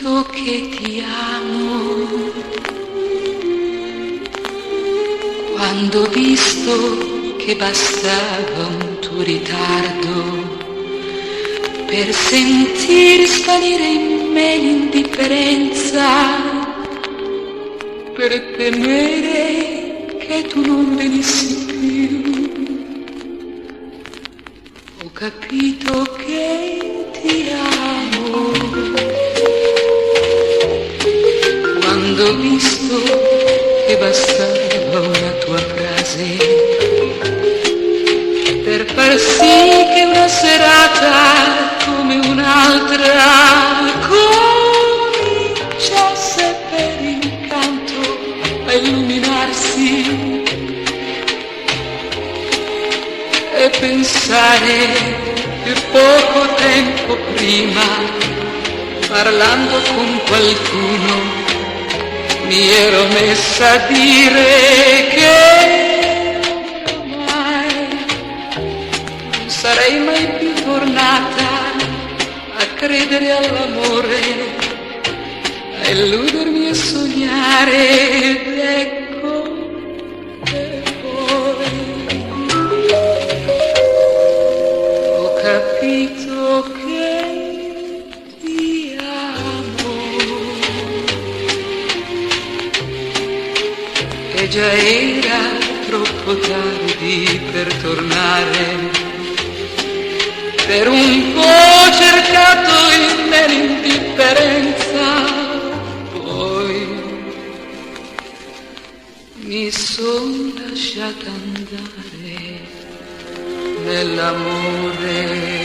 capito che ti amo quando ho visto che bastava un tuo ritardo per sentir svanire in me l'indifferenza, per temere che tu non venissi più. Ho capito che ti amo quando ho visto che bastava una tua frase per far sì che una serata come un'altra cominciasse per incanto a illuminarsi e pensare che poco tempo prima, parlando con qualcuno, mi ero messa a dire che mai non sarei mai più tornata a credere all'amore, a illudermi e sognare, ed ecco che poi ho capito che ti amo. E già era troppo tardi per tornare, per un po' cercato in me l'indifferenza, poi mi son lasciata andare nell'amore.